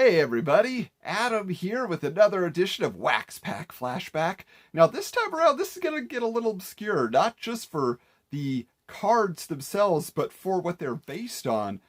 Hey everybody, Adam here with another edition of Wax Pack Flashback. Now this time around, this is going to get a little obscure, not just for the cards themselves, but for what they're based on.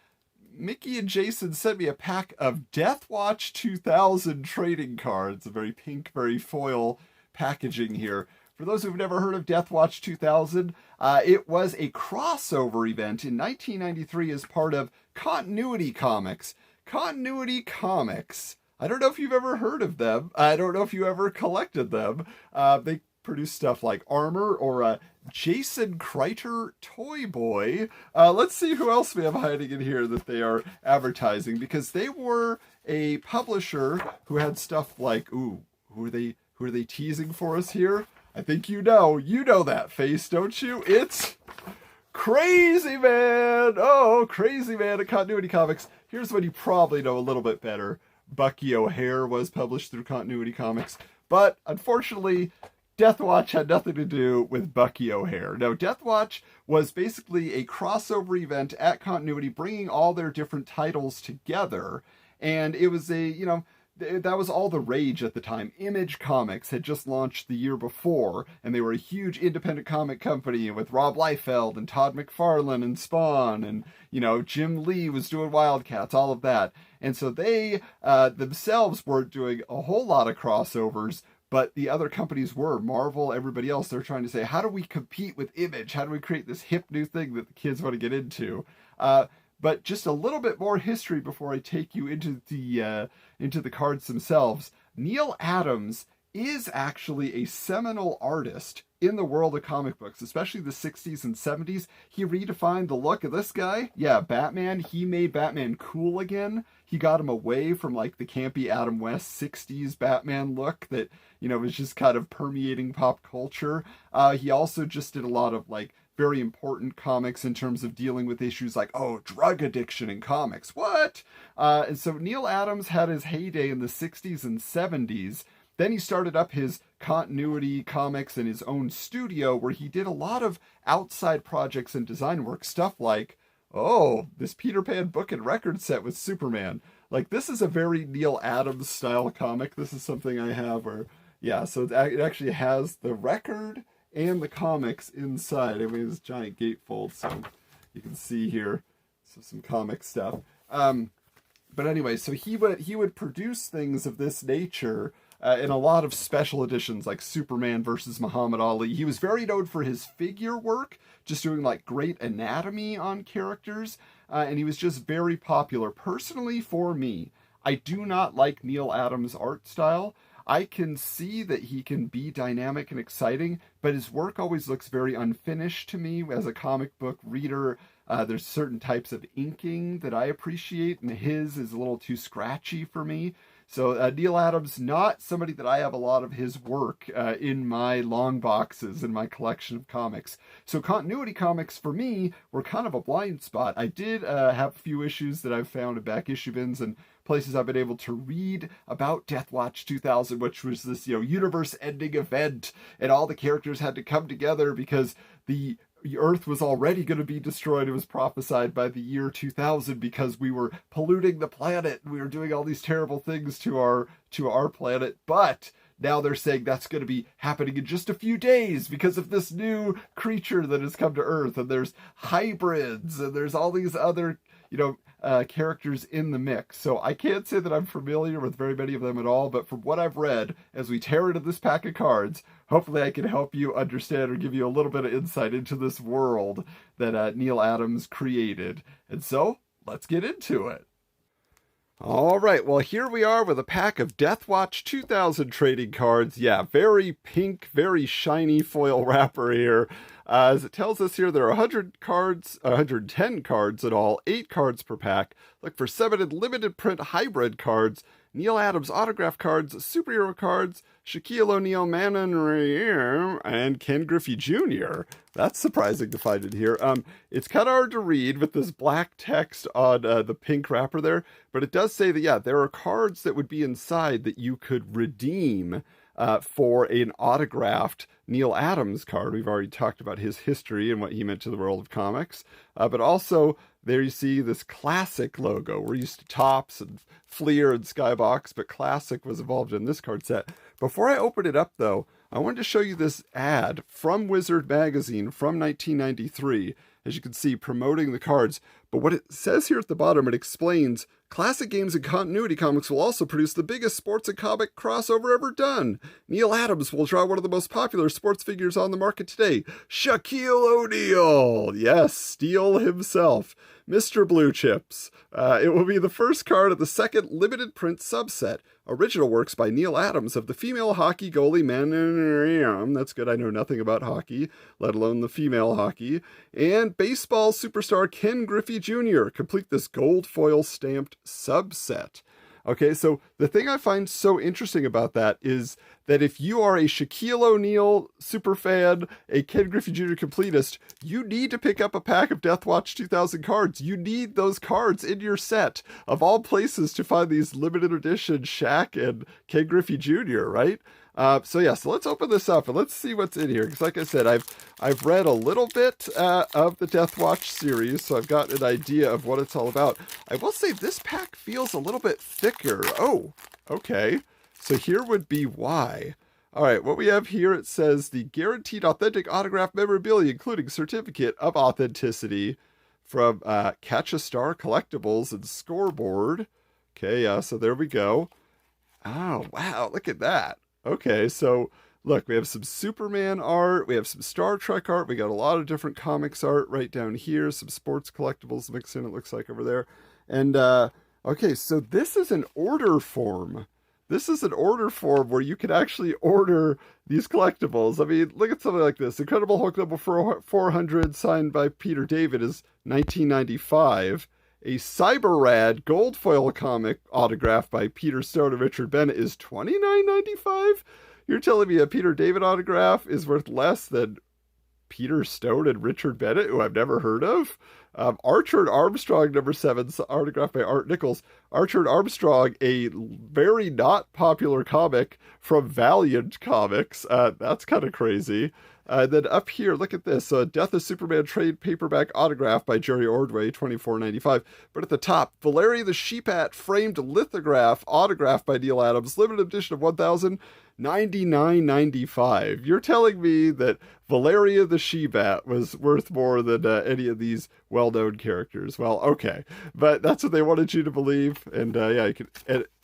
Mickey and Jason sent me a pack of Deathwatch 2000 trading cards, a very pink, very foil packaging here. For those who've never heard of Deathwatch 2000, it was a crossover event in 1993 as part of Continuity Comics. Continuity Comics. I don't know if you've ever heard of them. I don't know if you ever collected them. They produce stuff like Armor or a Jason Kreiter Toy Boy. Let's see who else we have hiding in here that they are advertising, because they were a publisher who had stuff like, who are they teasing for us here? I think you know that face, don't you? It's Crazy Man! Oh, Crazy Man at Continuity Comics. Here's what you probably know a little bit better. Bucky O'Hare was published through Continuity Comics, but unfortunately, Deathwatch had nothing to do with Bucky O'Hare. No, Deathwatch was basically a crossover event at Continuity, bringing all their different titles together, and it was that was all the rage at the time. Image Comics had just launched the year before, and they were a huge independent comic company with Rob Liefeld and Todd McFarlane and Spawn, and, Jim Lee was doing Wildcats, all of that. And so they themselves weren't doing a whole lot of crossovers, but the other companies were. Marvel, everybody else, they're trying to say, how do we compete with Image? How do we create this hip new thing that the kids want to get into? But just a little bit more history before I take you into the cards themselves. Neal Adams is actually a seminal artist in the world of comic books, especially the 60s and 70s. He redefined the look of this guy. Yeah, Batman. He made Batman cool again. He got him away from like the campy Adam West 60s Batman look that, was just kind of permeating pop culture. He also just did a lot of very important comics in terms of dealing with issues like, drug addiction in comics. What? And so Neal Adams had his heyday in the 60s and 70s. Then he started up his Continuity Comics and his own studio where he did a lot of outside projects and design work. Stuff like, this Peter Pan book and record set with Superman. This is a very Neal Adams style comic. This is something I have so it actually has the record and the comics inside. I mean, this giant gatefold, so you can see here some comic stuff. But anyway, so he would produce things of this nature in a lot of special editions, like Superman versus Muhammad Ali. He was very known for his figure work, just doing great anatomy on characters, and he was just very popular. Personally, for me, I do not like Neal Adams' art style. I can see that he can be dynamic and exciting, but his work always looks very unfinished to me as a comic book reader. There's certain types of inking that I appreciate, and his is a little too scratchy for me. So Neal Adams, not somebody that I have a lot of his work in my long boxes in my collection of comics. So Continuity Comics for me were kind of a blind spot. I did have a few issues that I've found in back issue bins and places I've been able to read about Deathwatch 2000, which was this universe-ending event, and all the characters had to come together because the Earth was already going to be destroyed. It was prophesied by the year 2000 because we were polluting the planet and we were doing all these terrible things to our planet. But now they're saying that's going to be happening in just a few days because of this new creature that has come to Earth. And there's hybrids and there's all these other, characters in the mix. So I can't say that I'm familiar with very many of them at all, but from what I've read, as we tear into this pack of cards, hopefully I can help you understand or give you a little bit of insight into this world that Neal Adams created. And so, let's get into it. All right, well, here we are with a pack of Deathwatch 2000 trading cards. Yeah, very pink, very shiny foil wrapper here. As it tells us here, there are 110 cards in all, 8 cards per pack. Look for 7 limited print hybrid cards, Neal Adams autograph cards, superhero cards, Shaquille O'Neal, Manon, and Ken Griffey Jr. That's surprising to find in here. It's kind of hard to read with this black text on the pink wrapper there, but it does say that, there are cards that would be inside that you could redeem for an autographed Neal Adams card. We've already talked about his history and what he meant to the world of comics, but also there you see this Classic logo. We're used to Topps and Fleer and Skybox, but Classic was involved in this card set. Before I open it up, though, I wanted to show you this ad from Wizard Magazine from 1993, as you can see, promoting the cards. But what it says here at the bottom, it explains, Classic Games and Continuity Comics will also produce the biggest sports and comic crossover ever done. Neil Adams will draw one of the most popular sports figures on the market today, Shaquille O'Neal. Yes, Steel himself. Mr. Blue Chips. It will be the first card of the second limited print subset. Original works by Neil Adams of the female hockey goalie man. That's good. I know nothing about hockey, let alone the female hockey. And baseball superstar Ken Griffey Jr. Complete this gold foil stamped subset. Okay, so the thing I find so interesting about that is that if you are a Shaquille O'Neal super fan, a Ken Griffey Jr. completist, you need to pick up a pack of Deathwatch 2000 cards. You need those cards in your set. Of all places to find these limited edition Shaq and Ken Griffey Jr., right? So let's open this up and let's see what's in here. Because like I said, I've read a little bit of the Deathwatch series, so I've got an idea of what it's all about. I will say this pack feels a little bit thicker. Oh, okay. So here would be why. All right, what we have here, it says the guaranteed authentic autograph memorabilia, including certificate of authenticity from Catch a Star Collectibles and Scoreboard. Okay, yeah, so there we go. Oh, wow, look at that. Okay, so look, we have some Superman art, we have some Star Trek art, we got a lot of different comics art right down here, some sports collectibles mixed in, it looks like over there. And, okay, so this is an order form. This is an order form where you can actually order these collectibles. I mean, look at something like this. Incredible Hulk number 400, signed by Peter David, is 1995. A Cyber Rad gold foil comic autographed by Peter Stone and Richard Bennett is $29.95? You're telling me a Peter David autograph is worth less than Peter Stone and Richard Bennett, who I've never heard of? Archer and Armstrong number 7, autographed by Art Nichols. Archer and Armstrong, a very not popular comic from Valiant Comics. That's kind of crazy. Then up here, look at this. Death of Superman trade paperback autograph by Jerry Ordway, $24.95. But at the top, Valeria the Sheepat framed lithograph autographed by Neil Adams, limited edition of 1,000, $99.95. You're telling me that Valeria the She-Bat was worth more than any of these well-known characters. Well, okay. But that's what they wanted you to believe. And you can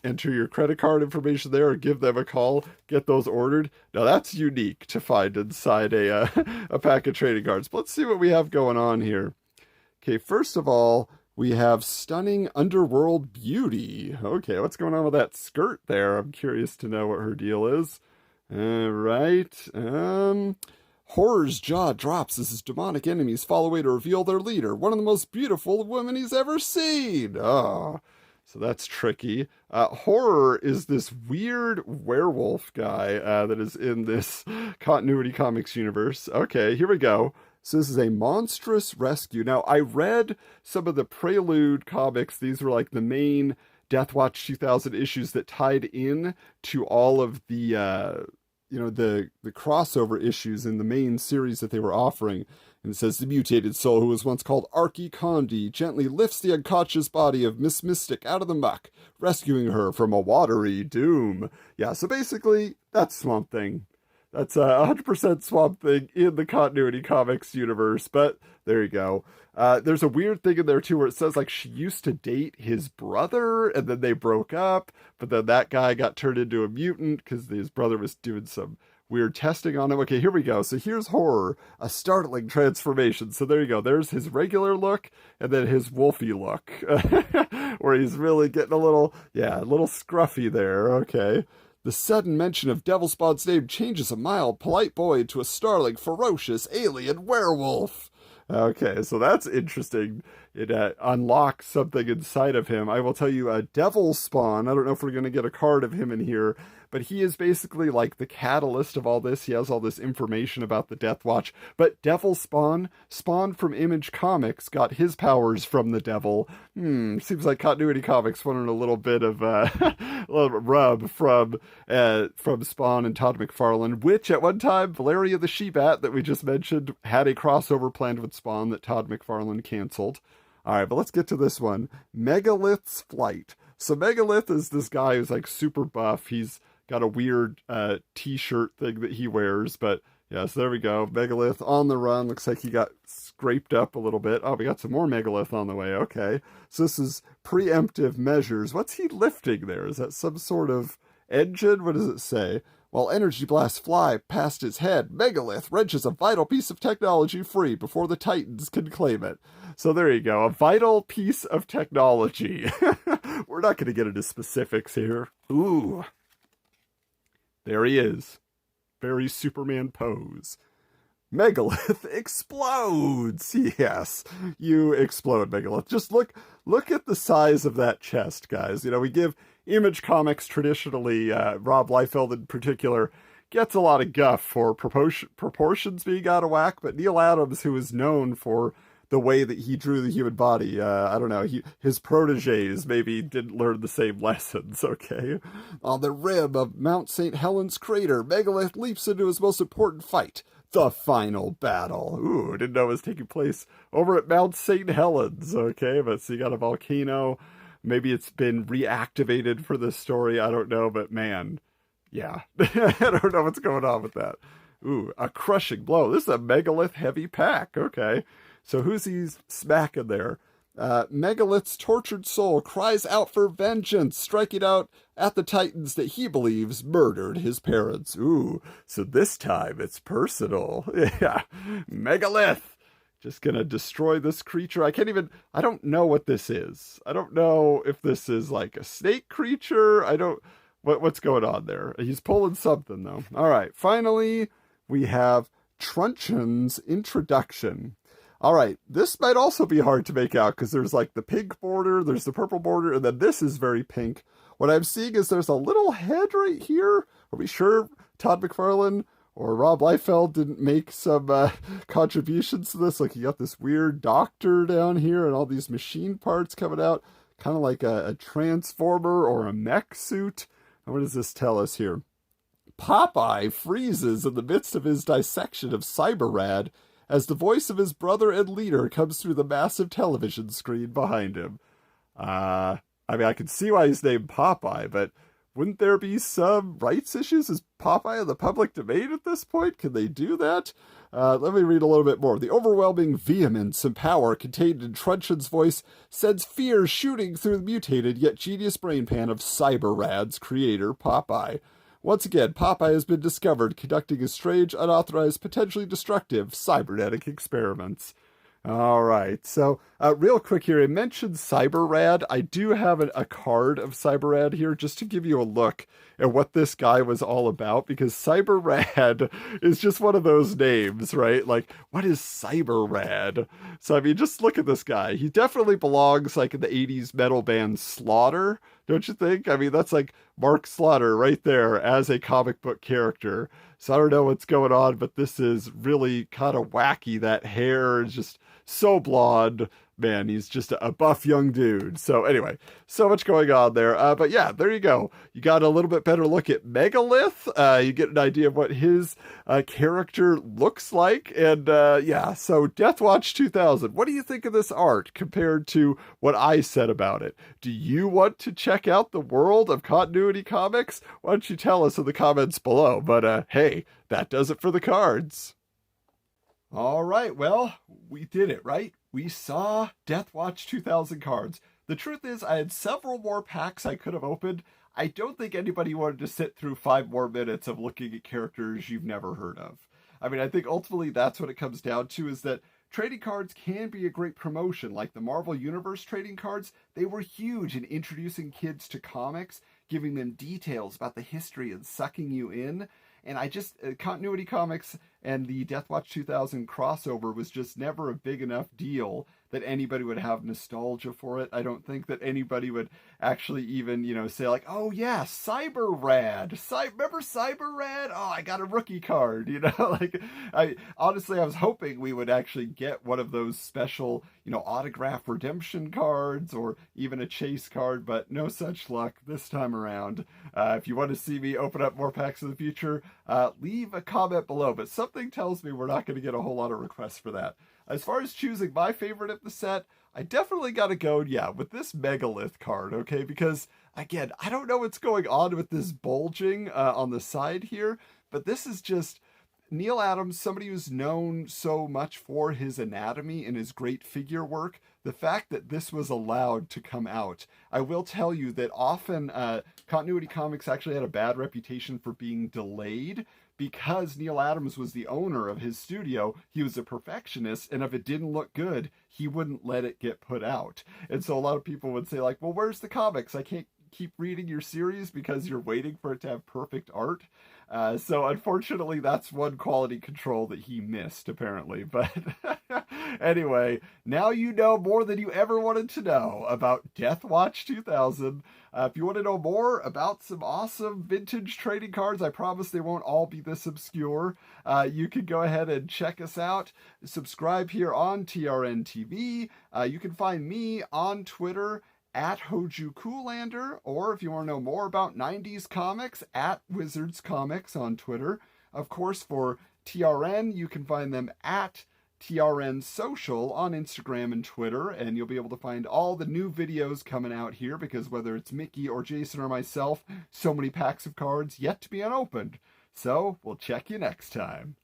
enter your credit card information there or give them a call. Get those ordered. Now, that's unique to find inside a pack of trading cards. But let's see what we have going on here. Okay, first of all, we have Stunning Underworld Beauty. Okay, what's going on with that skirt there? I'm curious to know what her deal is. All right. Horror's jaw drops as his demonic enemies fall away to reveal their leader, one of the most beautiful women he's ever seen. Oh, so that's tricky. Horror is this weird werewolf guy that is in this Continuity Comics universe. Okay, here we go. So this is a Monstrous Rescue. Now, I read some of the Prelude comics. These were like the main Deathwatch 2000 issues that tied in to all of the, the crossover issues in the main series that they were offering. And it says, the mutated soul who was once called Archie Condi gently lifts the unconscious body of Miss Mystic out of the muck, rescuing her from a watery doom. Yeah, so basically, that's Swamp Thing. That's 100% Swamp Thing in the Continuity Comics universe, but there you go. There's a weird thing in there, too, where it says, like, she used to date his brother, and then they broke up, but then that guy got turned into a mutant because his brother was doing some weird testing on him. Okay, here we go. So here's Horror, a startling transformation. So there you go. There's his regular look, and then his wolfy look, where he's really getting a little scruffy there. Okay. The sudden mention of Devil Spawn's name changes a mild, polite boy into a startling, ferocious, alien werewolf. Okay, so that's interesting. It unlocks something inside of him. I will tell you, Devil Spawn, I don't know if we're going to get a card of him in here, but he is basically like the catalyst of all this. He has all this information about the Deathwatch. But Devil Spawn, spawned from Image Comics, got his powers from the devil. Seems like Continuity Comics wanted a little bit of a little rub from Spawn and Todd McFarlane, which at one time, Valeria the She-Bat that we just mentioned had a crossover planned with Spawn that Todd McFarlane canceled. All right, but let's get to this one. Megalith's Flight. So Megalith is this guy who's like super buff. He's got a weird t-shirt thing that he wears, but yeah, so there we go. Megalith on the run. Looks like he got scraped up a little bit. Oh, we got some more Megalith on the way. Okay. So this is preemptive measures. What's he lifting there? Is that some sort of engine? What does it say? While energy blasts fly past his head, Megalith wrenches a vital piece of technology free before the Titans can claim it. So there you go. A vital piece of technology. We're not going to get into specifics here. Ooh. There he is. Very Superman pose. Megalith explodes. Yes, you explode, Megalith. Just look at the size of that chest, guys. You know, we give Image Comics traditionally, Rob Liefeld in particular, gets a lot of guff for proportions being out of whack, but Neil Adams, who is known for the way that he drew the human body, I don't know, his proteges maybe didn't learn the same lessons, okay? On the rim of Mount St. Helens crater, Megalith leaps into his most important fight, the final battle. Ooh, didn't know it was taking place over at Mount St. Helens, okay? But so you got a volcano. Maybe it's been reactivated for this story, I don't know, but man, yeah. I don't know what's going on with that. Ooh, a crushing blow. This is a Megalith heavy pack, okay? So who's he smacking there? Megalith's tortured soul cries out for vengeance, striking out at the Titans that he believes murdered his parents. Ooh, so this time it's personal. Yeah, Megalith just gonna destroy this creature. I don't know what this is. I don't know if this is like a snake creature. What's going on there? He's pulling something though. All right, finally we have Truncheons Introduction. All right, this might also be hard to make out because there's like the pink border, there's the purple border, and then this is very pink. What I'm seeing is there's a little head right here. Are we sure Todd McFarlane or Rob Liefeld didn't make some contributions to this? Like you got this weird doctor down here and all these machine parts coming out, kind of like a transformer or a mech suit. And what does this tell us here? Popeye freezes in the midst of his dissection of Cyberrad as the voice of his brother and leader comes through the massive television screen behind him. I mean, I can see why he's named Popeye, but wouldn't there be some rights issues? Is Popeye in the public domain at this point? Can they do that? Let me read a little bit more. The overwhelming vehemence and power contained in Truncheon's voice sends fear shooting through the mutated yet genius brainpan of Cyberrad's creator, Popeye. Once again, Popeye has been discovered conducting his strange, unauthorized, potentially destructive cybernetic experiments. All right, so real quick here, I mentioned Cyberrad. I do have a card of Cyberrad here just to give you a look at what this guy was all about, because Cyberrad is just one of those names, right? Like, what is Cyberrad? So, I mean, just look at this guy. He definitely belongs, like, in the 80s metal band Slaughter, don't you think? I mean, that's like Mark Slaughter right there as a comic book character. So I don't know what's going on, but this is really kind of wacky. That hair is just so blonde. Man, he's just a buff young dude. So anyway, so much going on there. But yeah, there you go. You got a little bit better look at Megalith. You get an idea of what his character looks like. And yeah, so Deathwatch 2000. What do you think of this art compared to what I said about it? Do you want to check out the world of continuity comics? Why don't you tell us in the comments below? But hey, that does it for the cards. All right, well, we did it, right? We saw Deathwatch 2000 cards. The truth is, I had several more packs I could have opened. I don't think anybody wanted to sit through 5 more minutes of looking at characters you've never heard of. I mean, I think ultimately that's what it comes down to, is that trading cards can be a great promotion. Like the Marvel Universe trading cards, they were huge in introducing kids to comics, giving them details about the history and sucking you in. And I just, continuity comics and the Deathwatch 2000 crossover was just never a big enough deal that anybody would have nostalgia for it. I don't think that anybody would actually even, you know, say like, oh yeah, Cyberrad. Remember Cyberrad? Oh, I got a rookie card, you know? Like, I was hoping we would actually get one of those special, you know, autograph redemption cards or even a chase card, but no such luck this time around. If you want to see me open up more packs in the future, leave a comment below, but something tells me we're not going to get a whole lot of requests for that. As far as choosing my favorite of the set, I definitely got to go, yeah, with this Megalith card, okay? Because, again, I don't know what's going on with this bulging on the side here, but this is just Neil Adams, somebody who's known so much for his anatomy and his great figure work. The fact that this was allowed to come out, I will tell you that often Continuity Comics actually had a bad reputation for being delayed because Neil Adams was the owner of his studio. He was a perfectionist, and if it didn't look good, he wouldn't let it get put out. And so a lot of people would say, like, well, where's the comics? I can't keep reading your series because you're waiting for it to have perfect art. So unfortunately, that's one quality control that he missed, apparently. But anyway, now you know more than you ever wanted to know about Deathwatch 2000. If you want to know more about some awesome vintage trading cards, I promise they won't all be this obscure. You can go ahead and check us out. Subscribe here on TRN TV. You can find me on Twitter at Hoju Coolander, or if you want to know more about 90s comics, at Wizards Comics on Twitter. Of course, for TRN, you can find them at TRN Social on Instagram and Twitter, and you'll be able to find all the new videos coming out here, because whether it's Mickey or Jason or myself, so many packs of cards yet to be unopened. So, we'll check you next time.